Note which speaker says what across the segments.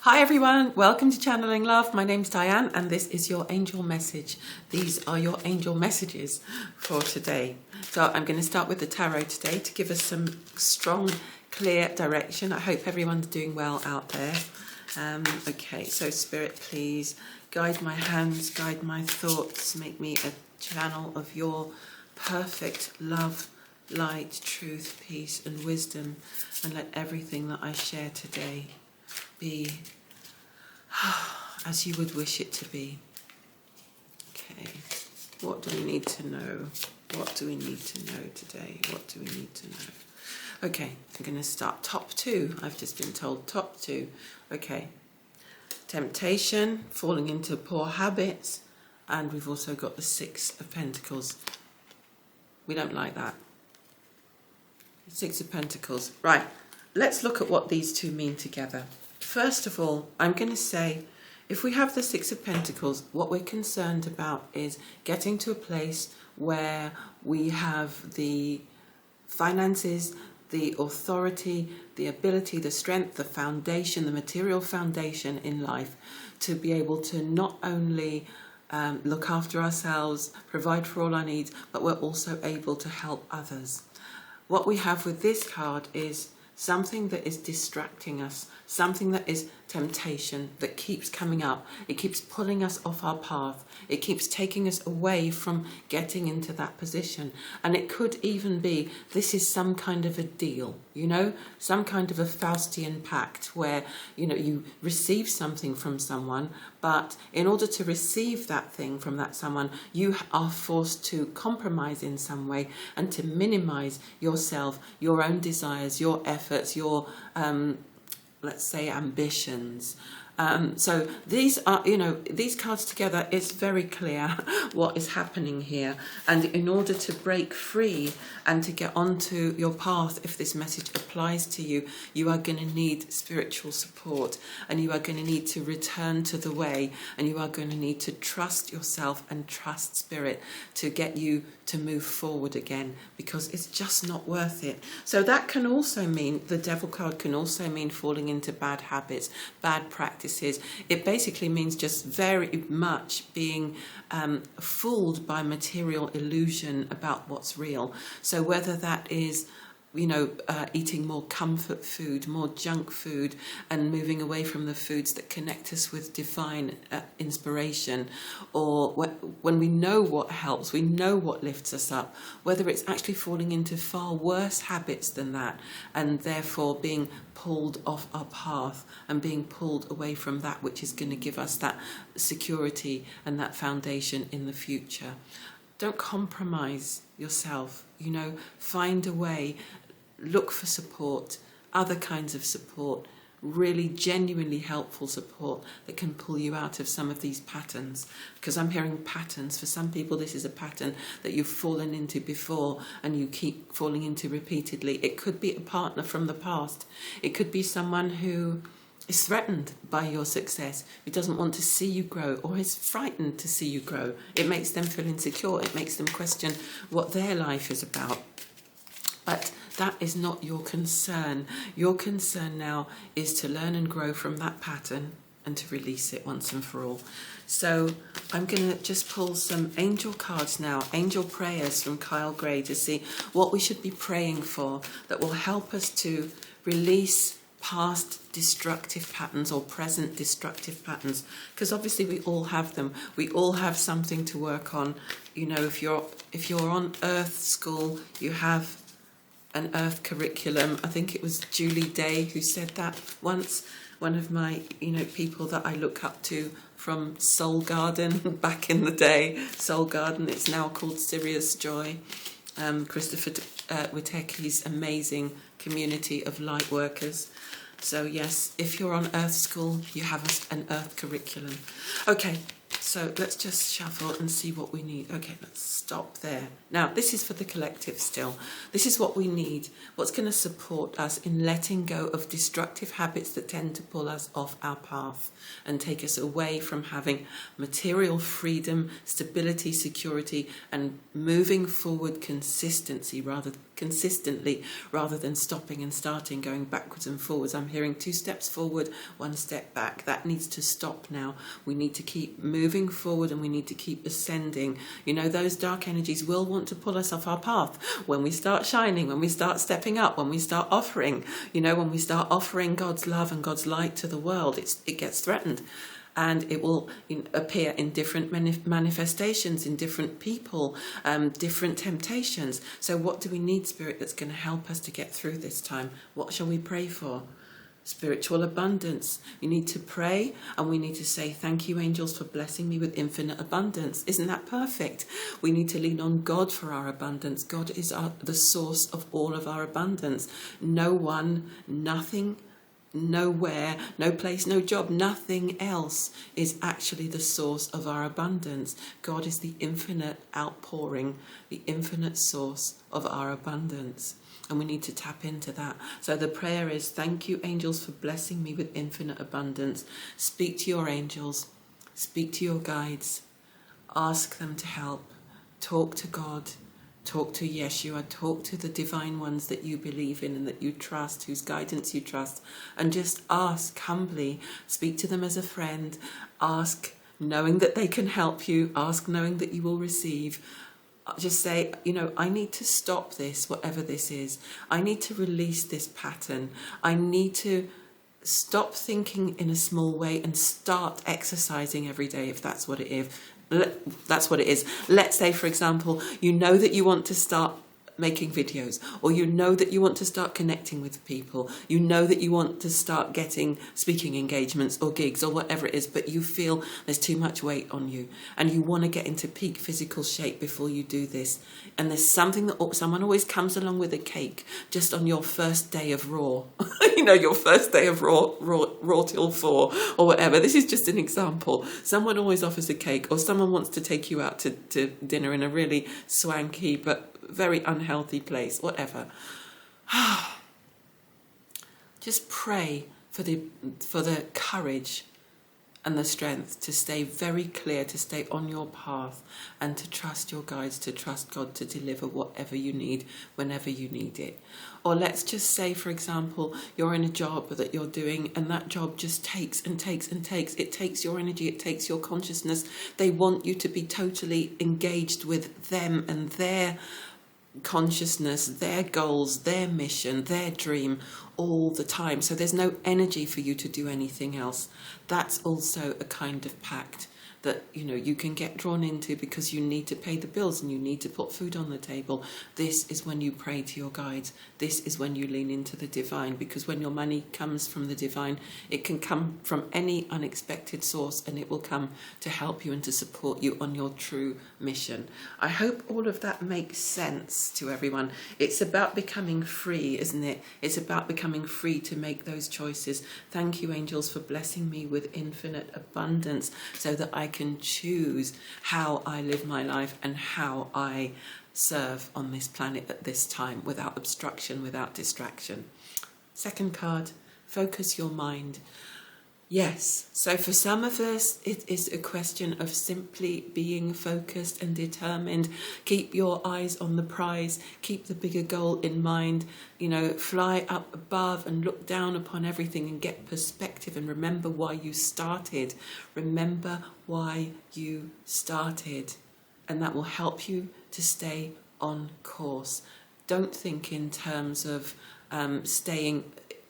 Speaker 1: Hi everyone, welcome to Channeling Love. My name's Diane and this is your angel message. These are your angel messages for today. So I'm going to start with the tarot today to give us some strong, clear direction. I hope everyone's doing well out there. Okay, so Spirit, please guide my hands, guide my thoughts, make me a channel of your perfect love, light, truth, peace and wisdom, and let everything that I share today be as you would wish it to be. Okay, what do we need to know? What do we need to know today? What do we need to know? Okay, I'm going to start top two. I've just been told top two. Okay, temptation, falling into poor habits, and we've also got the Six of Pentacles. We don't like that. Six of Pentacles. Right, let's look at what these two mean together. First of all, I'm going to say, if we have the Six of Pentacles, what we're concerned about is getting to a place where we have the finances, the authority, the ability, the strength, the foundation, the material foundation in life to be able to not only look after ourselves, provide for all our needs, but we're also able to help others. What we have with this card is something that is distracting us, something that is temptation that keeps coming up. It keeps pulling us off our path. It keeps taking us away from getting into that position. And it could even be, this is some kind of a deal, you know, some kind of a Faustian pact where, you know, you receive something from someone, but in order to receive that thing from that someone, you are forced to compromise in some way and to minimize yourself, your own desires, your efforts, your let's say ambitions. So these are, you know, these cards together, it's very clear what is happening here. And in order to break free and to get onto your path, if this message applies to you, you are going to need spiritual support, and you are going to need to return to the way, and you are going to need to trust yourself and trust Spirit to get you to move forward again, because it's just not worth it. So that can also mean, the Devil card can also mean falling into bad habits, bad practices. It basically means just very much being fooled by material illusion about what's real. So whether that is, you know, eating more comfort food, more junk food, and moving away from the foods that connect us with divine inspiration, or when we know what helps, we know what lifts us up, whether it's actually falling into far worse habits than that, and therefore being pulled off our path and being pulled away from that which is going to give us that security and that foundation in the future. Don't compromise yourself, you know, find a way, look for support, other kinds of support, really genuinely helpful support that can pull you out of some of these patterns. Because I'm hearing patterns. For some people, this is a pattern that you've fallen into before and you keep falling into repeatedly. It could be a partner from the past. It could be someone who is threatened by your success, who doesn't want to see you grow, or is frightened to see you grow. It makes them feel insecure. It makes them question what their life is about. But that is not your concern. Your concern now is to learn and grow from that pattern and to release it once and for all. So I'm going to just pull some angel cards now, angel prayers from Kyle Gray, to see what we should be praying for that will help us to release past destructive patterns or present destructive patterns, because obviously we all have them. We all have something to work on. You know, if you're on Earth School, you have an Earth curriculum. I think it was Julie Day who said that once, one of my, you know, people that I look up to from Soul Garden back in the day. Soul Garden, it's now called Sirius Joy. Christopher Witecki's amazing community of light workers. So yes, if you're on Earth School, you have an Earth curriculum. Okay, so let's just shuffle and see what we need. Okay, let's stop there. Now, this is for the collective still. This is what we need. What's going to support us in letting go of destructive habits that tend to pull us off our path and take us away from having material freedom, stability, security, and moving forward consistency rather consistently rather than stopping and starting, going backwards and forwards. I'm hearing 2 steps forward, 1 step back. That needs to stop now. We need to keep moving forward and we need to keep ascending. You know, those dark energies will want to pull us off our path when we start shining, when we start stepping up, when we start offering, you know, when we start offering God's love and God's light to the world. It gets threatened. And it will appear in different manifestations, in different people, different temptations. So what do we need, Spirit, that's going to help us to get through this time? What shall we pray for? Spiritual abundance. You need to pray and we need to say, thank you, angels, for blessing me with infinite abundance. Isn't that perfect? We need to lean on God for our abundance. God is the source of all of our abundance. No one, nothing, nowhere, no place, no job, nothing else is actually the source of our abundance. God is the infinite outpouring, the infinite source of our abundance. And we need to tap into that. So the prayer is, thank you, angels, for blessing me with infinite abundance. Speak to your angels, speak to your guides, ask them to help, talk to God, talk to Yeshua, talk to the divine ones that you believe in and that you trust, whose guidance you trust, and just ask humbly. Speak to them as a friend. Ask knowing that they can help you. Ask knowing that you will receive. Just say, you know, I need to stop this, whatever this is. I need to release this pattern. I need to stop thinking in a small way and start exercising every day, if that's what it is. That's what it is. Let's say, for example, you know that you want to start making videos, or you know that you want to start connecting with people, you know that you want to start getting speaking engagements or gigs or whatever it is, but you feel there's too much weight on you and you want to get into peak physical shape before you do this. And there's something that someone always comes along with a cake just on your first day of Raw. You know, your first day of Raw till 4 or whatever. This is just an example. Someone always offers a cake, or someone wants to take you out to dinner in a really swanky but very unhealthy place, whatever. Just pray for the courage and the strength to stay very clear, to stay on your path, and to trust your guides, to trust God to deliver whatever you need whenever you need it. Or let's just say, for example, you're in a job that you're doing and that job just takes and takes and takes. It takes your energy, it takes your consciousness. They want you to be totally engaged with them and their consciousness, their goals, their mission, their dream all the time. So there's no energy for you to do anything else. That's also a kind of pact that, you know, you can get drawn into because you need to pay the bills and you need to put food on the table. This is when you pray to your guides. This is when you lean into the divine, because when your money comes from the divine, it can come from any unexpected source and it will come to help you and to support you on your true mission. I hope all of that makes sense to everyone. It's about becoming free, isn't it? It's about becoming free to make those choices. Thank you, angels, for blessing me with infinite abundance so that I can choose how I live my life and how I serve on this planet at this time, without obstruction, without distraction. Second card, focus your mind. Yes, so for some of us, it is a question of simply being focused and determined. Keep your eyes on the prize, keep the bigger goal in mind, you know, fly up above and look down upon everything and get perspective and remember why you started. Remember why you started, and that will help you to stay on course. Don't think in terms of staying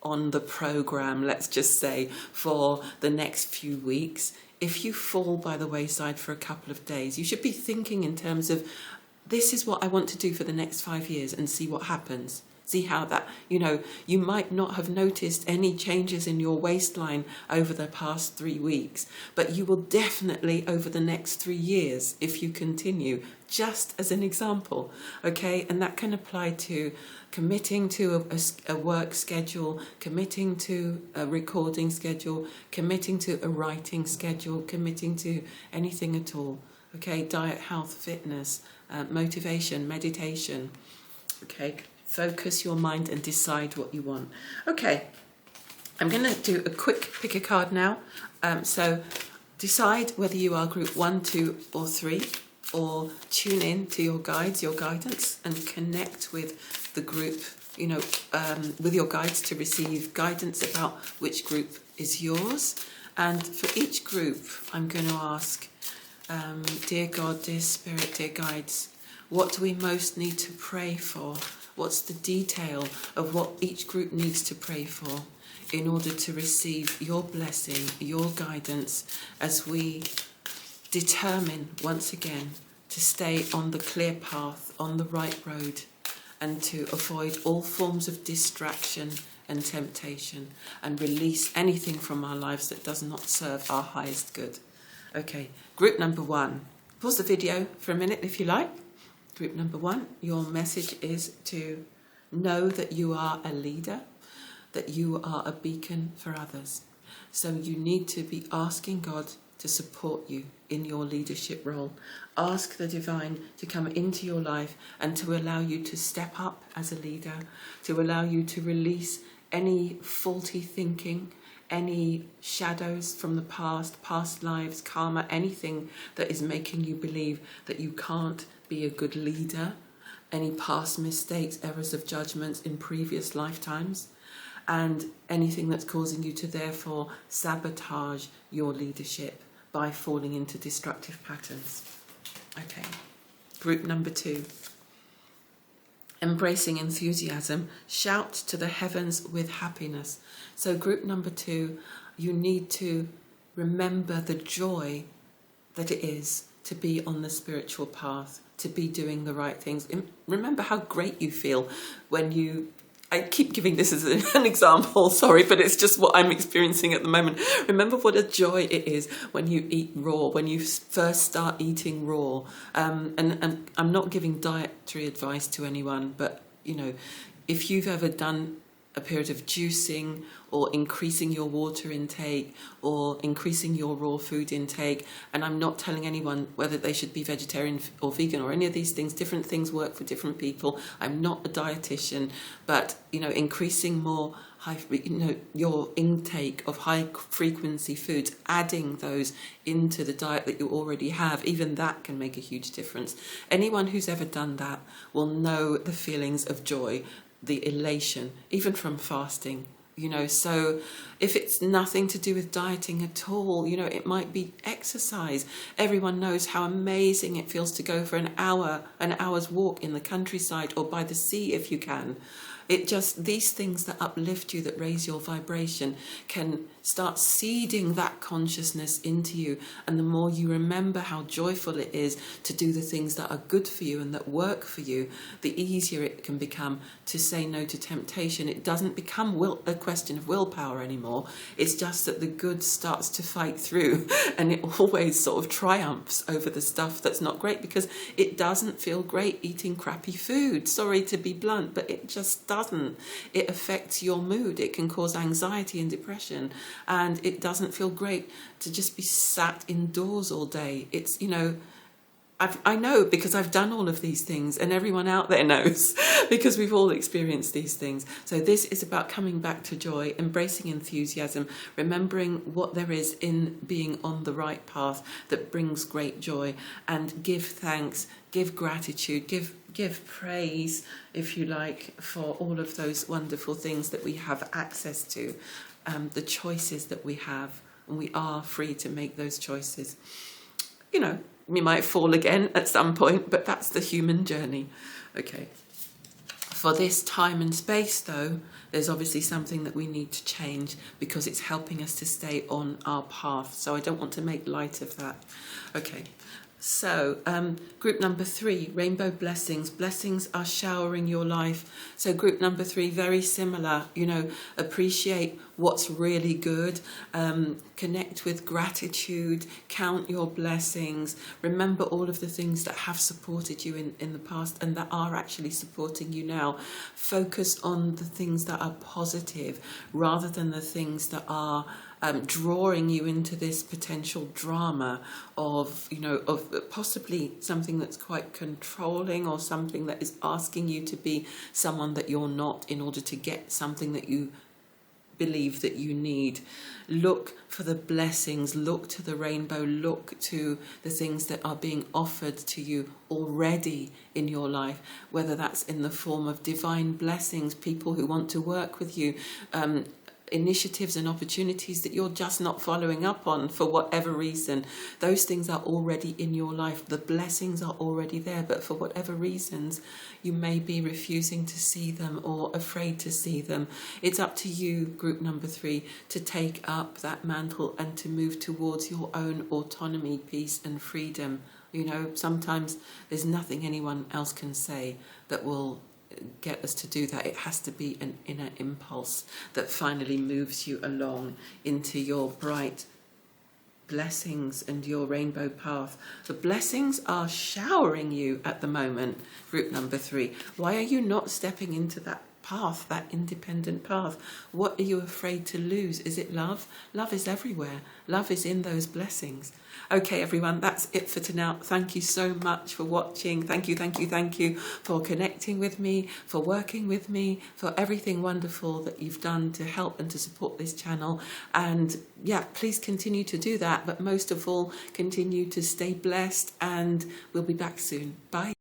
Speaker 1: on the program, let's just say, for the next few weeks. If you fall by the wayside for a couple of days, you should be thinking in terms of, this is what I want to do for the next 5 years, and see what happens. See how that, you know, you might not have noticed any changes in your waistline over the past 3 weeks, but you will definitely over the next 3 years if you continue, just as an example, okay? And that can apply to committing to a work schedule, committing to a recording schedule, committing to a writing schedule, committing to anything at all, okay? Diet, health, fitness, motivation, meditation, okay? Focus your mind and decide what you want. Okay, I'm going to do a quick pick a card now. So decide whether you are group 1, 2 or 3, or tune in to your guides, your guidance, and connect with the group, with your guides to receive guidance about which group is yours. And for each group, I'm going to ask, dear God, dear Spirit, dear guides, what do we most need to pray for? What's the detail of what each group needs to pray for in order to receive your blessing, your guidance, as we determine once again to stay on the clear path, on the right road, and to avoid all forms of distraction and temptation, and release anything from our lives that does not serve our highest good. Okay, group number 1. Pause the video for a minute if you like. Group number 1, your message is to know that you are a leader, that you are a beacon for others. So you need to be asking God to support you in your leadership role. Ask the divine to come into your life and to allow you to step up as a leader, to allow you to release any faulty thinking, any shadows from the past lives, karma, anything that is making you believe that you can't be a good leader, any past mistakes, errors of judgments in previous lifetimes, and anything that's causing you to therefore sabotage your leadership by falling into destructive patterns. Okay, group number 2. Embracing enthusiasm, shout to the heavens with happiness. So group number 2, you need to remember the joy that it is to be on the spiritual path, to be doing the right things. Remember how great you feel when you... I keep giving this as an example, sorry, but it's just what I'm experiencing at the moment. Remember what a joy it is when you eat raw, when you first start eating raw. And I'm not giving dietary advice to anyone, but, if you've ever done a period of juicing or increasing your water intake or increasing your raw food intake, and I'm not telling anyone whether they should be vegetarian or vegan or any of these things. Different things work for different people. I'm not a dietitian, but increasing more your intake of high frequency foods, adding those into the diet that you already have, even that can make a huge difference. Anyone who's ever done that will know the feelings of joy, the elation, even from fasting, so if it's nothing to do with dieting at all, it might be exercise. Everyone knows how amazing it feels to go for an hour's walk in the countryside or by the sea if you can. These things that uplift you, that raise your vibration, can start seeding that consciousness into you. And the more you remember how joyful it is to do the things that are good for you and that work for you, the easier it can become to say no to temptation. It doesn't become a question of willpower anymore. It's just that the good starts to fight through, and it always sort of triumphs over the stuff that's not great, because it doesn't feel great eating crappy food. Sorry to be blunt, but it just doesn't. It affects your mood. It can cause anxiety and depression, and it doesn't feel great to just be sat indoors all day. It's, I know, because I've done all of these things, and everyone out there knows because we've all experienced these things. So this is about coming back to joy, embracing enthusiasm, remembering what there is in being on the right path that brings great joy, and give thanks, give gratitude, give praise, if you like, for all of those wonderful things that we have access to, the choices that we have, and we are free to make those choices. We might fall again at some point, but that's the human journey. Okay. For this time and space, though, there's obviously something that we need to change, because it's helping us to stay on our path. So I don't want to make light of that. Okay. So group number 3, rainbow blessings. Blessings are showering your life. So group number 3, very similar, appreciate what's really good, connect with gratitude, count your blessings, remember all of the things that have supported you in the past and that are actually supporting you now. Focus on the things that are positive rather than the things that are drawing you into this potential drama of possibly something that's quite controlling, or something that is asking you to be someone that you're not in order to get something that you believe that you need. Look for the blessings, look to the rainbow, look to the things that are being offered to you already in your life, whether that's in the form of divine blessings, people who want to work with you, initiatives and opportunities that you're just not following up on for whatever reason. Those things are already in your life. The blessings are already there, but for whatever reasons, you may be refusing to see them or afraid to see them. It's up to you, group number 3, to take up that mantle and to move towards your own autonomy, peace and freedom. You know, sometimes there's nothing anyone else can say that will get us to do that. It has to be an inner impulse that finally moves you along into your bright blessings and your rainbow path. The blessings are showering you at the moment, group number 3. Why are you not stepping into that path, that independent path? What are you afraid to lose? Is it love? Love is everywhere. Love is in those blessings. Okay, everyone, that's it for tonight. Thank you so much for watching. Thank you for connecting with me, for working with me, for everything wonderful that you've done to help and to support this channel. And yeah, please continue to do that. But most of all, continue to stay blessed, and we'll be back soon. Bye.